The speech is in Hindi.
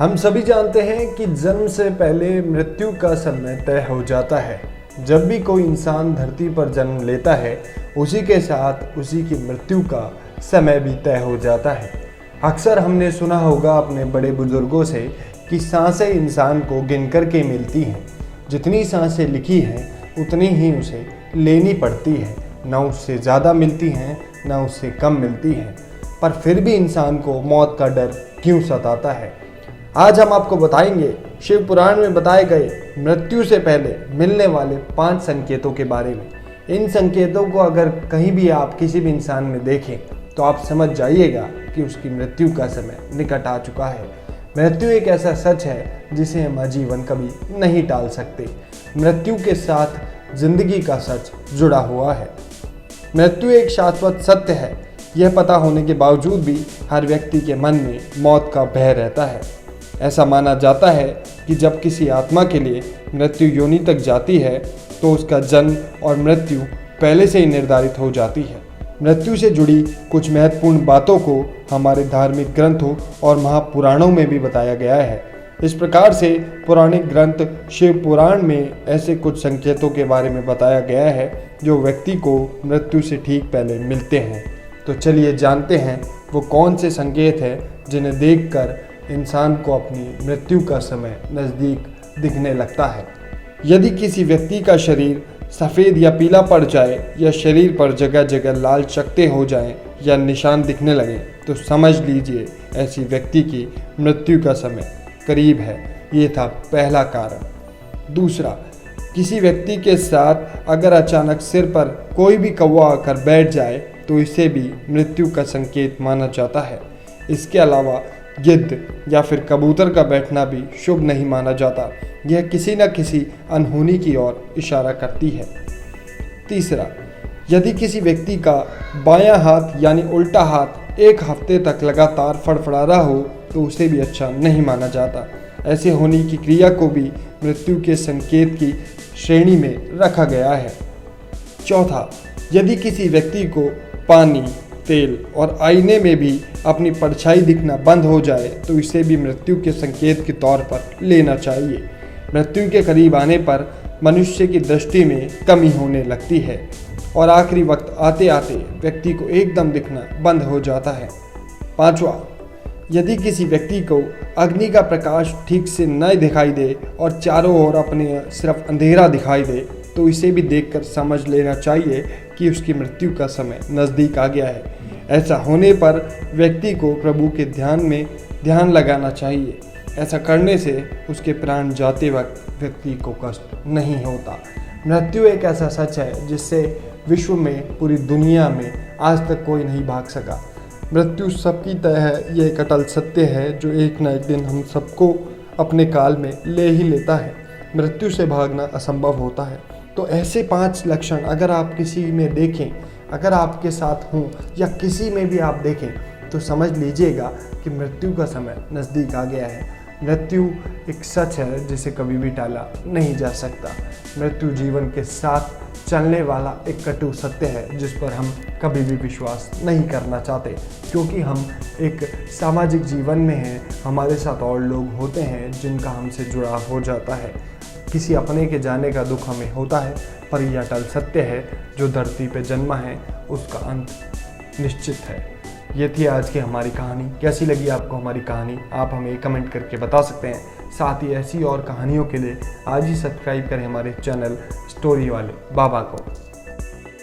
हम सभी जानते हैं कि जन्म से पहले मृत्यु का समय तय हो जाता है। जब भी कोई इंसान धरती पर जन्म लेता है, उसी के साथ उसी की मृत्यु का समय भी तय हो जाता है। अक्सर हमने सुना होगा अपने बड़े बुजुर्गों से कि सांसें इंसान को गिन कर के मिलती हैं। जितनी सांसें लिखी हैं उतनी ही उसे लेनी पड़ती है, न उससे ज़्यादा मिलती हैं न उससे कम मिलती हैं। पर फिर भी इंसान को मौत का डर क्यों सताता है? आज हम आपको बताएंगे शिव पुराण में बताए गए मृत्यु से पहले मिलने वाले 5 संकेतों के बारे में। इन संकेतों को अगर कहीं भी आप किसी भी इंसान में देखें तो आप समझ जाइएगा कि उसकी मृत्यु का समय निकट आ चुका है। मृत्यु एक ऐसा सच है जिसे हम आजीवन कभी नहीं टाल सकते। मृत्यु के साथ जिंदगी का सच जुड़ा हुआ है। मृत्यु एक शाश्वत सत्य है। यह पता होने के बावजूद भी हर व्यक्ति के मन में मौत का भय रहता है। ऐसा माना जाता है कि जब किसी आत्मा के लिए मृत्यु योनि तक जाती है तो उसका जन्म और मृत्यु पहले से ही निर्धारित हो जाती है। मृत्यु से जुड़ी कुछ महत्वपूर्ण बातों को हमारे धार्मिक ग्रंथों और महापुराणों में भी बताया गया है। इस प्रकार से पौराणिक ग्रंथ शिव पुराण में ऐसे कुछ संकेतों के बारे में बताया गया है जो व्यक्ति को मृत्यु से ठीक पहले मिलते हैं। तो चलिए जानते हैं वो कौन से संकेत हैं जिन्हें देखकर इंसान को अपनी मृत्यु का समय नज़दीक दिखने लगता है। यदि किसी व्यक्ति का शरीर सफ़ेद या पीला पड़ जाए या शरीर पर जगह जगह लाल चकत्ते हो जाएं या निशान दिखने लगें तो समझ लीजिए ऐसी व्यक्ति की मृत्यु का समय करीब है। ये था पहला कारण। दूसरा, किसी व्यक्ति के साथ अगर अचानक सिर पर कोई भी कौवा आकर बैठ जाए तो इसे भी मृत्यु का संकेत माना जाता है। इसके अलावा गिद्ध या फिर कबूतर का बैठना भी शुभ नहीं माना जाता। यह किसी न किसी अनहोनी की ओर इशारा करती है। तीसरा, यदि किसी व्यक्ति का बायां हाथ यानी उल्टा हाथ एक हफ्ते तक लगातार फड़फड़ा रहा हो तो उसे भी अच्छा नहीं माना जाता। ऐसे होने की क्रिया को भी मृत्यु के संकेत की श्रेणी में रखा गया है। चौथा, यदि किसी व्यक्ति को पानी, तेल और आईने में भी अपनी परछाई दिखना बंद हो जाए तो इसे भी मृत्यु के संकेत के तौर पर लेना चाहिए। मृत्यु के करीब आने पर मनुष्य की दृष्टि में कमी होने लगती है और आखिरी वक्त आते आते व्यक्ति को एकदम दिखना बंद हो जाता है। पांचवा, यदि किसी व्यक्ति को अग्नि का प्रकाश ठीक से न दिखाई दे और चारों ओर अपने सिर्फ अंधेरा दिखाई दे तो इसे भी देखकर समझ लेना चाहिए कि उसकी मृत्यु का समय नज़दीक आ गया है। ऐसा होने पर व्यक्ति को प्रभु के ध्यान में ध्यान लगाना चाहिए। ऐसा करने से उसके प्राण जाते वक्त व्यक्ति को कष्ट नहीं होता। मृत्यु एक ऐसा सच है जिससे विश्व में, पूरी दुनिया में आज तक कोई नहीं भाग सका। मृत्यु सबकी तय है। ये एक अटल सत्य है जो एक न एक दिन हम सबको अपने काल में ले ही लेता है। मृत्यु से भागना असंभव होता है। तो ऐसे 5 लक्षण अगर आप किसी में देखें, अगर आपके साथ हों या किसी में भी आप देखें तो समझ लीजिएगा कि मृत्यु का समय नज़दीक आ गया है। मृत्यु एक सच है जिसे कभी भी टाला नहीं जा सकता। मृत्यु जीवन के साथ चलने वाला एक कटु सत्य है जिस पर हम कभी भी विश्वास नहीं करना चाहते, क्योंकि हम एक सामाजिक जीवन में हैं। हमारे साथ और लोग होते हैं जिनका हमसे जुड़ाव हो जाता है। किसी अपने के जाने का दुख हमें होता है, पर यह अटल सत्य है जो धरती पे जन्मा है उसका अंत निश्चित है। ये थी आज की हमारी कहानी। कैसी लगी आपको हमारी कहानी आप हमें कमेंट करके बता सकते हैं। साथ ही ऐसी और कहानियों के लिए आज ही सब्सक्राइब करें हमारे चैनल स्टोरी वाले बाबा को।